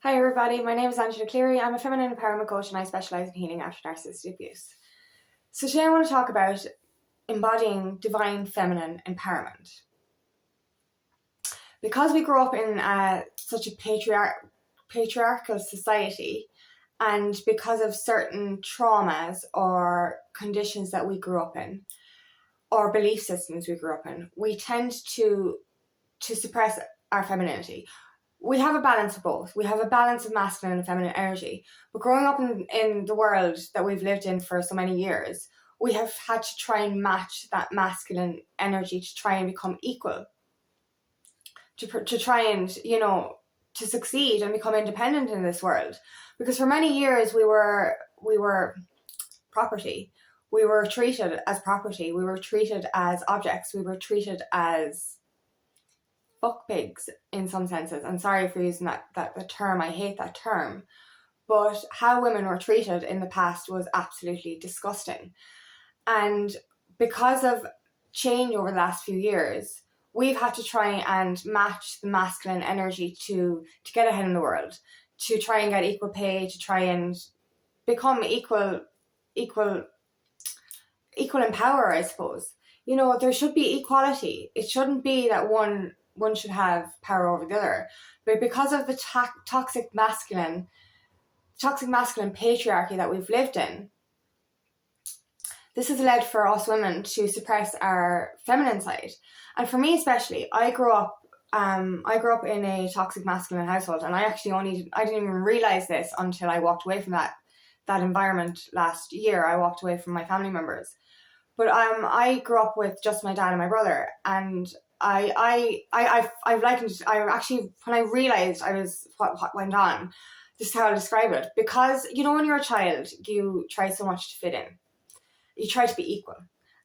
Hi everybody, my name is Angela Cleary. I'm a feminine empowerment coach and I specialise in healing after narcissistic abuse. So today I want to talk about embodying divine feminine empowerment. Because we grew up in such a patriarchal society, and because of certain traumas or conditions that we grew up in, or belief systems we grew up in, we tend to suppress our femininity. We have a balance of both. We have a balance of masculine and feminine energy. But growing up in the world that we've lived in for so many years, we have had to try and match that masculine energy to try and become equal. To try and, to succeed and become independent in this world. Because for many years we were property. We were treated as property. We were treated as objects. We were treated as fuck pigs in some senses. I'm sorry for using that term. I hate that term. But how women were treated in the past was absolutely disgusting. And because of change over the last few years, we've had to try and match the masculine energy to get ahead in the world, to try and get equal pay, to try and become equal in power, I suppose. There should be equality. It shouldn't be that one should have power over the other. But because of the toxic masculine patriarchy that we've lived in, this has led for us women to suppress our feminine side. And for me especially, I grew up in a toxic masculine household, and I didn't even realize this until I walked away from that environment last year. I walked away from my family members. But I grew up with just my dad and my brother, and I when I realized what went on, this is how I'll describe it. Because when you're a child, you try so much to fit in. You try to be equal.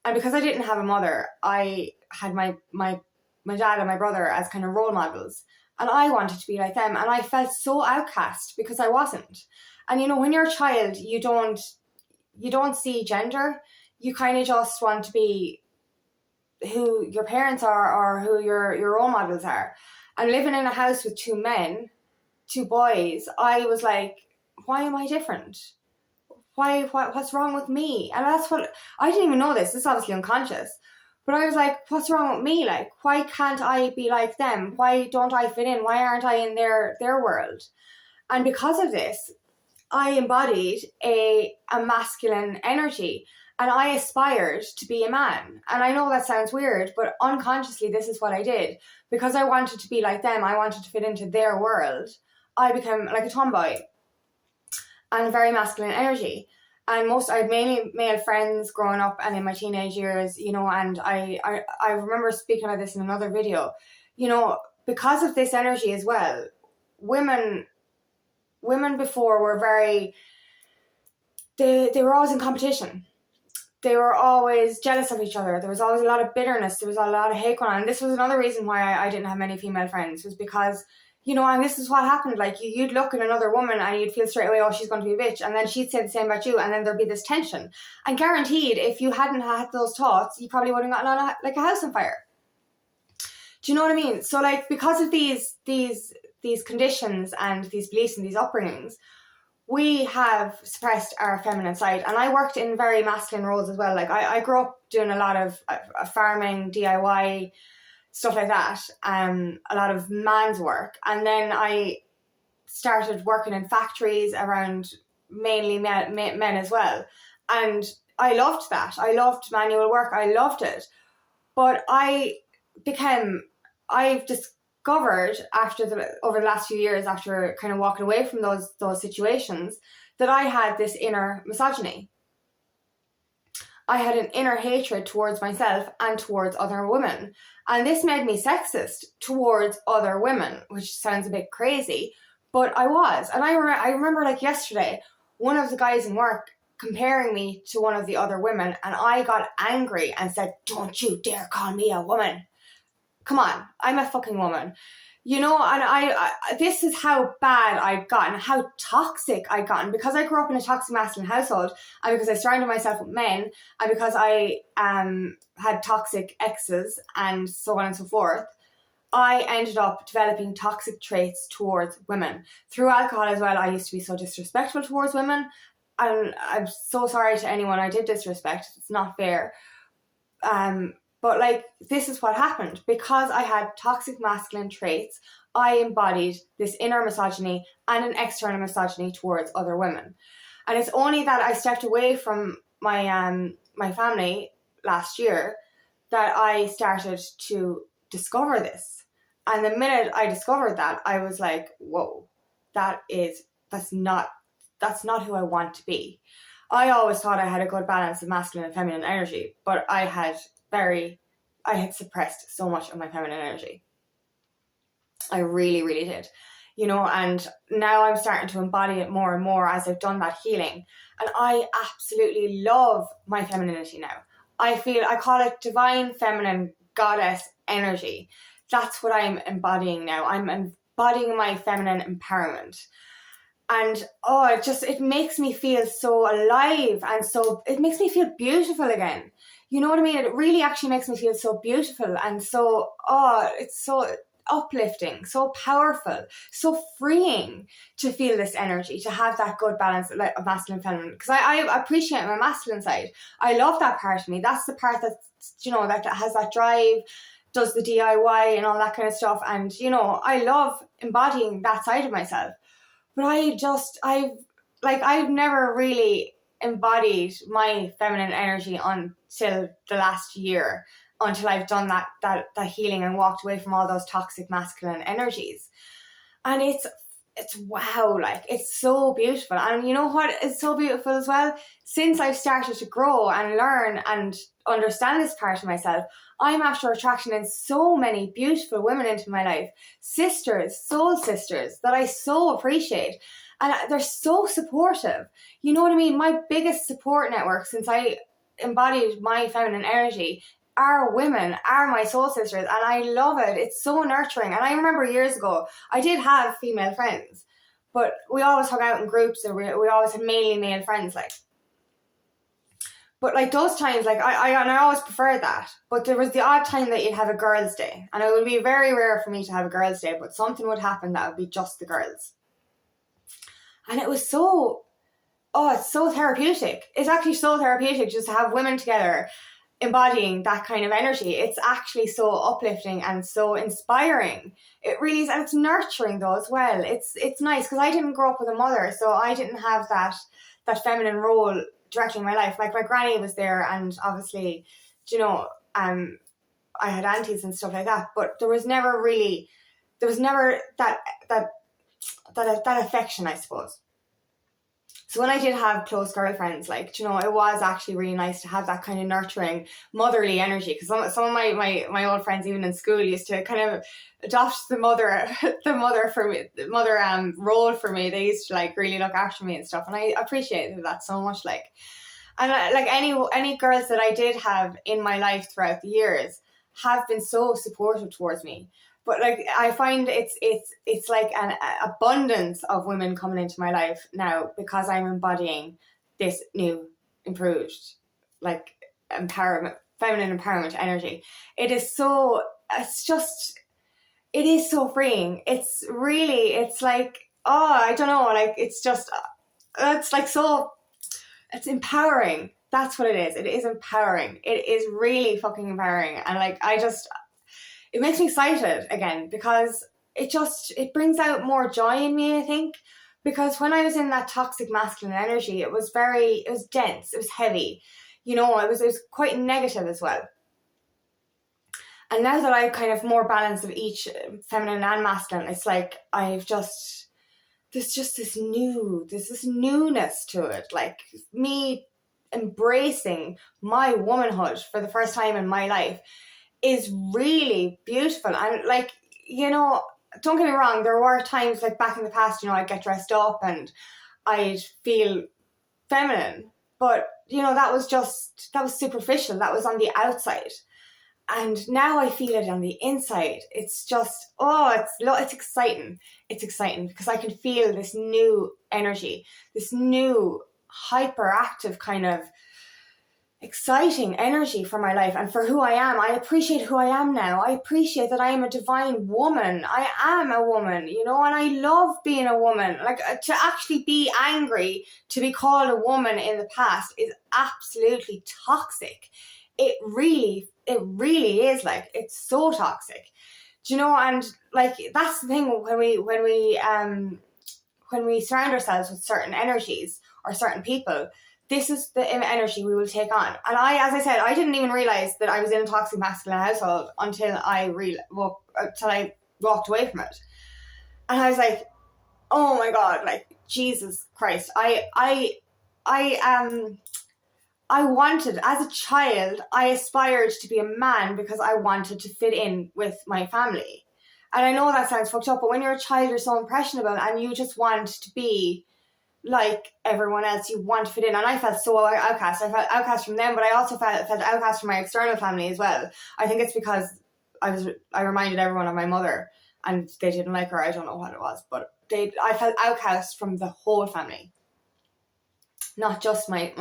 And because I didn't have a mother, I had my dad and my brother as kind of role models, and I wanted to be like them, and I felt so outcast because I wasn't. And when you're a child, you don't see gender. You kind of just want to be who your parents are or who your role models are. And living in a house with two boys, I was like, why am I different? What's wrong with me? And that's what, I didn't even know this is obviously unconscious, but I was like, what's wrong with me? Like, why can't I be like them? Why don't I fit in? Why aren't I in their world? And because of this, I embodied a masculine energy. And I aspired to be a man. And I know that sounds weird, but unconsciously this is what I did. Because I wanted to be like them, I wanted to fit into their world, I became like a tomboy and a very masculine energy. And I had mainly male friends growing up and in my teenage years, and I remember speaking about this in another video. Because of this energy as well, women before were they were always in competition. They were always jealous of each other. There was always a lot of bitterness. There was a lot of hate going on. And this was another reason why I didn't have many female friends, was because, and this is what happened. Like, you'd look at another woman and you'd feel straight away, oh, she's going to be a bitch. And then she'd say the same about you. And then there'd be this tension. And guaranteed, if you hadn't had those thoughts, you probably wouldn't have gotten on like a house on fire. Do you know what I mean? So, like, because of these conditions and these beliefs and these upbringings, we have suppressed our feminine side. And I worked in very masculine roles as well. Like, I grew up doing a lot of farming, DIY, stuff like that, a lot of man's work. And then I started working in factories around mainly men as well. And I loved that. I loved manual work. I loved it. But I've discovered over the last few years, after kind of walking away from those situations, that I had this inner misogyny. I had an inner hatred towards myself and towards other women. And this made me sexist towards other women, which sounds a bit crazy, but I was. And I remember like yesterday, one of the guys in work comparing me to one of the other women, and I got angry and said, "Don't you dare call me a woman. Come on, I'm a fucking woman." And I this is how bad I'd gotten, how toxic I'd gotten, because I grew up in a toxic masculine household, and because I surrounded myself with men, and because I had toxic exes and so on and so forth. I ended up developing toxic traits towards women. Through alcohol as well, I used to be so disrespectful towards women. And I'm so sorry to anyone I did disrespect. It's not fair. But like, this is what happened. Because I had toxic masculine traits, I embodied this inner misogyny and an external misogyny towards other women. And it's only that I stepped away from my family last year that I started to discover this. And the minute I discovered that, I was like, whoa, that's not who I want to be. I always thought I had a good balance of masculine and feminine energy, but I had suppressed so much of my feminine energy. I really, really did. You know, and now I'm starting to embody it more and more as I've done that healing. And I absolutely love my femininity now. I call it divine feminine goddess energy. That's what I'm embodying now. I'm embodying my feminine empowerment. And it makes me feel so alive, and it makes me feel beautiful again. You know what I mean? It really actually makes me feel so beautiful, and so, it's so uplifting, so powerful, so freeing to feel this energy, to have that good balance of masculine and feminine. Because I appreciate my masculine side. I love that part of me. That's the part that's, you know, that has that drive, does the DIY and all that kind of stuff. And, you know, I love embodying that side of myself. But I've never really embodied my feminine energy until the last year, until I've done that healing and walked away from all those toxic masculine energies. And it's wow, like, it's so beautiful. And you know what is so beautiful as well? Since I've started to grow and learn and understand this part of myself, I'm after attracting in so many beautiful women into my life, sisters, soul sisters, that I so appreciate. And they're so supportive. You know what I mean? My biggest support network since I embodied my feminine energy are women, are my soul sisters, and I love it. It's so nurturing. And I remember years ago, I did have female friends, but we always hung out in groups, and we always had mainly male friends, like. But like those times, like I always preferred that. But there was the odd time that you'd have a girls' day, and it would be very rare for me to have a girls' day, but something would happen that would be just the girls. And it was it's so therapeutic. It's actually so therapeutic just to have women together embodying that kind of energy. It's actually so uplifting and so inspiring. It really is, and it's nurturing though as well. It's nice because I didn't grow up with a mother, so I didn't have that feminine role directly in my life. Like, my granny was there, and obviously, you know, I had aunties and stuff like that, but there was never that affection, I suppose. So when I did have close girlfriends, like, you know, it was actually really nice to have that kind of nurturing, motherly energy. Because some of my old friends, even in school, used to kind of adopt the mother role for me. They used to like really look after me and stuff, and I appreciated that so much. Like, and like any girls that I did have in my life throughout the years have been so supportive towards me. But like, I find it's like an abundance of women coming into my life now because I'm embodying this new, improved, like, feminine empowerment energy. It is so freeing. It's like, I don't know, like, it's like it's empowering. That's what it is. It is empowering. It is really fucking empowering. And like, it makes me excited again because it brings out more joy in me, I think. Because when I was in that toxic masculine energy, it was dense, it was heavy, you know, it was quite negative as well. And now that I kind of more balance of each feminine and masculine, it's like there's this newness to it. Like, me embracing my womanhood for the first time in my life is really beautiful. And like, you know, don't get me wrong, there were times like back in the past, you know, I'd get dressed up and I'd feel feminine, but you know, that was superficial. That was on the outside. And now I feel it on the inside. It's just, it's exciting. It's exciting because I can feel this new energy, this new hyperactive kind of exciting energy for my life and for who I am. I appreciate who I am now. I appreciate that I am a divine woman. I am a woman, you know, and I love being a woman. Like, to actually be angry, to be called a woman in the past is absolutely toxic. It really is. Like, it's so toxic. Do you know? And like, that's the thing when we surround ourselves with certain energies or certain people, this is the energy we will take on. And as I said, I didn't even realize that I was in a toxic masculine household until I walked away from it. And I was like, oh my God, like, Jesus Christ. I wanted, as a child, I aspired to be a man because I wanted to fit in with my family. And I know that sounds fucked up, but when you're a child, you're so impressionable and you just want to be like everyone else. You want to fit in. And I felt so outcast. I felt outcast from them, but I also felt outcast from my external family as well. I think it's because I reminded everyone of my mother and they didn't like her. I don't know what it was, but I felt outcast from the whole family. Not just my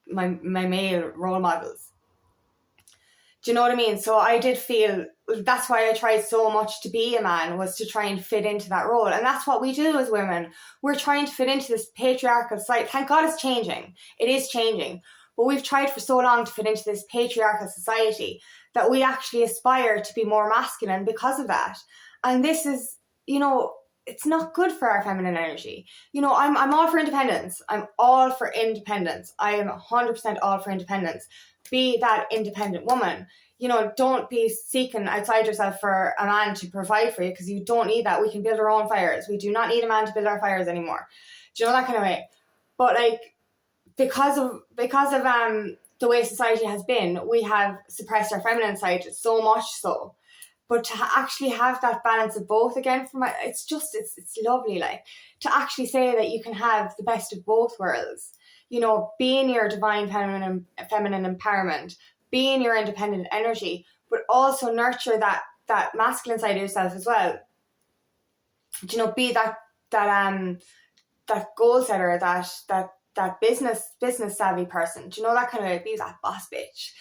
male role models. Do you know what I mean? So I did feel, that's why I tried so much to be a man, was to try and fit into that role. And that's what we do as women. We're trying to fit into this patriarchal society. Thank God it's changing. It is changing. But we've tried for so long to fit into this patriarchal society that we actually aspire to be more masculine because of that. And this is, you know, it's not good for our feminine energy. You know, I'm all for independence. I'm all for independence. I am 100% all for independence. Be that independent woman. You know, don't be seeking outside yourself for a man to provide for you, because you don't need that. We can build our own fires. We do not need a man to build our fires anymore. Do you know, that kind of way? But like, because of the way society has been, we have suppressed our feminine side so much so. But to actually have that balance of both again, it's lovely. Like, to actually say that you can have the best of both worlds. You know, be in your divine feminine empowerment, be in your independent energy, but also nurture that masculine side of yourself as well. You know, be that goal setter, that business savvy person. Do you know, that kind of, be that boss bitch.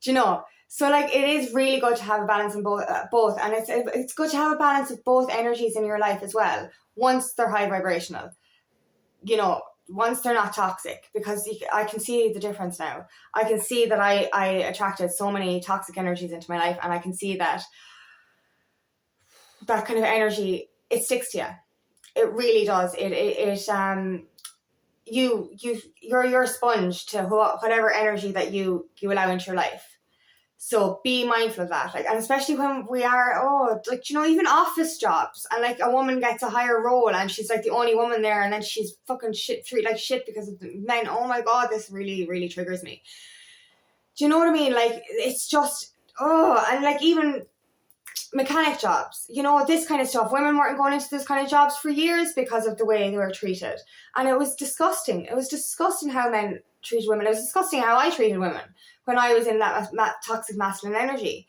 Do you know? So like, it is really good to have a balance in both, and it's good to have a balance of both energies in your life as well. Once they're high vibrational, you know, once they're not toxic, because I can see the difference now. I can see that I attracted so many toxic energies into my life, and I can see that kind of energy, it sticks to you. It really does. You're a sponge to whatever energy that you allow into your life. So be mindful of that, like, and especially when we are, like, you know, even office jobs, and like a woman gets a higher role and she's like the only woman there, and then she's fucking treated like shit because of the men. Oh my God, this really, really triggers me. Do you know what I mean? Like, it's just, and like even mechanic jobs, you know, this kind of stuff. Women weren't going into this kind of jobs for years because of the way they were treated. And it was disgusting. It was disgusting how men treated women. It was disgusting how I treated women when I was in that toxic masculine energy.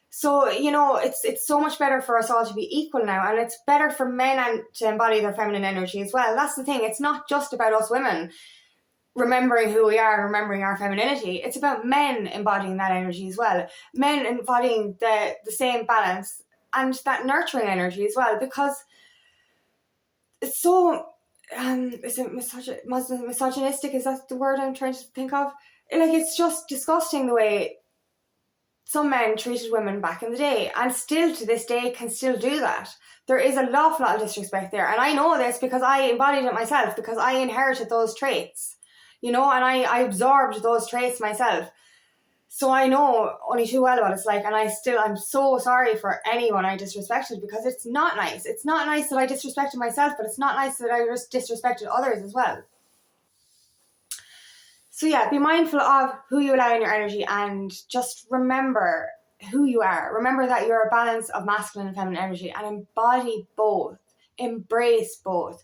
So, you know, it's so much better for us all to be equal now, and it's better for men to embody their feminine energy as well. That's the thing. It's not just about us women remembering who we are and remembering our femininity. It's about men embodying that energy as well. Men embodying the same balance and that nurturing energy as well, because it's so is it misogynistic? Is that the word I'm trying to think of? Like, it's just disgusting the way some men treated women back in the day, and still to this day can still do that. There is an awful lot of disrespect there, and I know this because I embodied it myself, because I inherited those traits, you know, and I absorbed those traits myself. So I know only too well what it's like, and I'm so sorry for anyone I disrespected, because it's not nice. It's not nice that I disrespected myself, but it's not nice that I just disrespected others as well. So yeah, be mindful of who you allow in your energy, and just remember who you are. Remember that you're a balance of masculine and feminine energy, and embody both. Embrace both.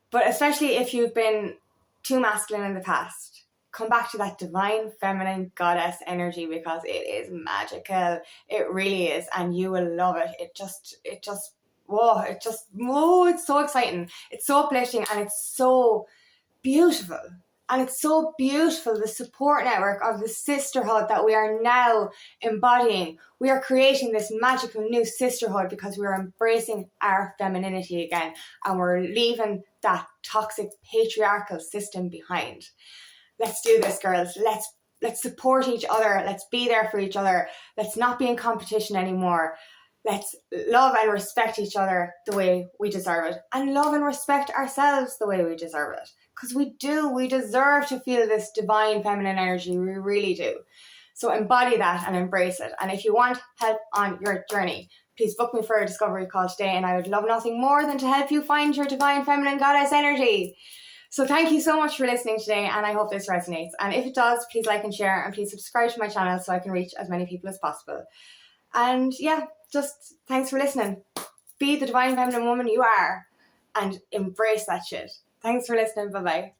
But especially if you've been too masculine in the past, come back to that divine feminine goddess energy, because it is magical. It really is, and you will love it. It's so exciting. It's so uplifting, and it's so beautiful. And it's so beautiful, the support network of the sisterhood that we are now embodying. We are creating this magical new sisterhood because we're embracing our femininity again, and we're leaving that toxic patriarchal system behind. Let's do this, girls. Let's support each other. Let's be there for each other. Let's not be in competition anymore. Let's love and respect each other the way we deserve it, and love and respect ourselves the way we deserve it. Because we deserve to feel this divine feminine energy. We really do. So embody that and embrace it. And if you want help on your journey, please book me for a discovery call today, and I would love nothing more than to help you find your divine feminine goddess energy. So thank you so much for listening today, and I hope this resonates. And if it does, please like and share, and please subscribe to my channel so I can reach as many people as possible. And yeah, just thanks for listening. Be the divine feminine woman you are and embrace that shit. Thanks for listening. Bye-bye.